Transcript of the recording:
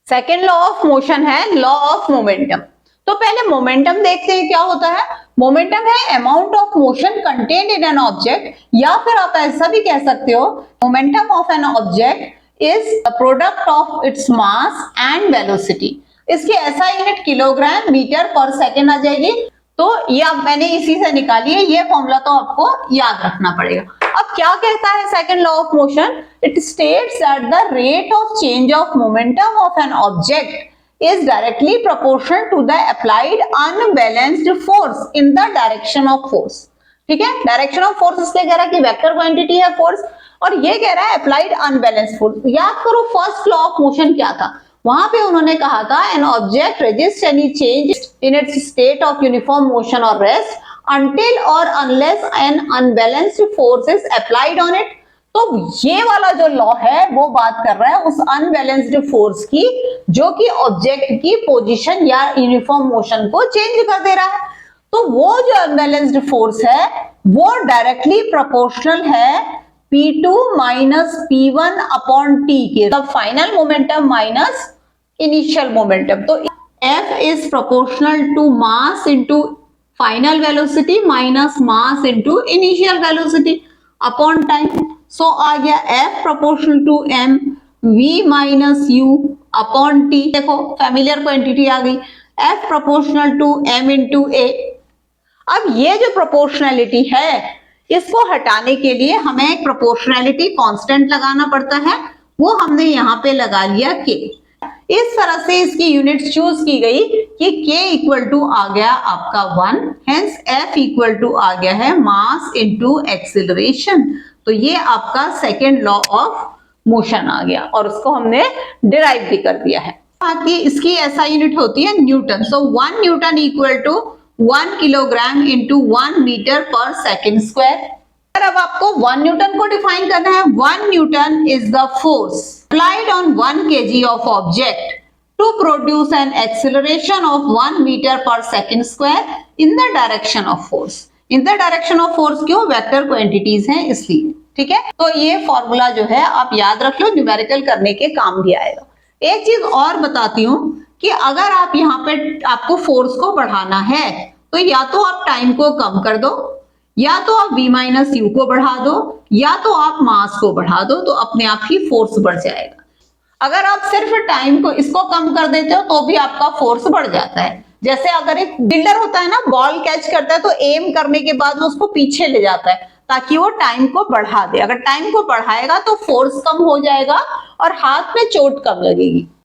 Second law of motion है law of momentum. तो पहले मोमेंटम देखते हैं क्या होता है। मोमेंटम है amount of motion contained in an object, या फिर आप ऐसा भी कह सकते हो momentum of an object is the product of its mass and velocity. इसकी ऐसा unit kilogram metre per second आ जाएगी। तो ये अब मैंने इसी से निकाली है, ये फॉर्मूला तो आपको याद रखना पड़ेगा। अब क्या कहता है second law of motion, it states that the rate of change of momentum of an object is directly proportional to the applied unbalanced force in the direction of force। ठीक है, डायरेक्शन ऑफ फोर्स इसलिए कह रहा है कि vector quantity है force, और ये कह रहा है अप्लाइड अनबैलेंस्ड फोर्स। याद करो फर्स्ट लॉ ऑफ मोशन क्या था, वहां पे उन्होंने कहा था an object resist any change in its state of uniform motion और rest until or unless an unbalanced force is applied on it। तो ये वाला जो लॉ है वो बात कर रहा है उस अनबैलेंस्ड फोर्स की जो कि ऑब्जेक्ट की पोजीशन या यूनिफॉर्म मोशन को चेंज कर दे रहा है। तो वो जो अनबैलेंस्ड फोर्स है वो डायरेक्टली प्रोपोर्शनल है P2 minus P1 upon T के, तब final momentum minus initial momentum. तो F is proportional to mass into final velocity minus mass into initial velocity upon time. So आ गया F proportional to M V minus U upon T। देखो familiar quantity आ गई, F proportional to M into A। अब ये जो proportionality है इसको हटाने के लिए हमें एक प्रोपोर्शनैलिटी कांस्टेंट लगाना पड़ता है, वो हमने यहाँ पे लगा लिया K। इस तरह से इसकी यूनिट चूज की गई कि K इक्वल टू आ गया आपका 1, हेंस F इक्वल टू आ गया है मास इनटू एक्सीलरेशन। तो ये आपका सेकेंड लॉ ऑफ मोशन आ गया और उसको हमने डिराइव भी कर दिया है। बाकी इसकी ऐसा यूनिट होती है newton. So 1 newton equal to 1 kilogram into 1 metre per second square. अब आपको 1 न्यूटन को डिफाइन करना है। 1 newton is the force applied on 1 kg of object to produce an acceleration of 1 meter per second square in the direction of force। in the direction of force क्यों, vector quantities हैं इसलिए। ठीक है, तो ये formula जो है आप याद रख लो, न्यूमेरिकल करने के काम भी आएगा। एक चीज और बताती हूँ कि अगर आप यहाँ पे आपको फोर्स को बढ़ाना है तो या तो आप टाइम को कम कर दो, या तो आप V माइनस यू को बढ़ा दो, या तो आप मास को बढ़ा दो, तो अपने आप ही फोर्स बढ़ जाएगा। अगर आप सिर्फ टाइम को इसको कम कर देते हो तो भी आपका फोर्स बढ़ जाता है। जैसे अगर एक फील्डर होता है ना, बॉल कैच करता है तो एम करने के बाद वो उसको पीछे ले जाता है ताकि वो टाइम को बढ़ा दे। अगर टाइम को बढ़ाएगा तो फोर्स कम हो जाएगा और हाथ में चोट कम लगेगी।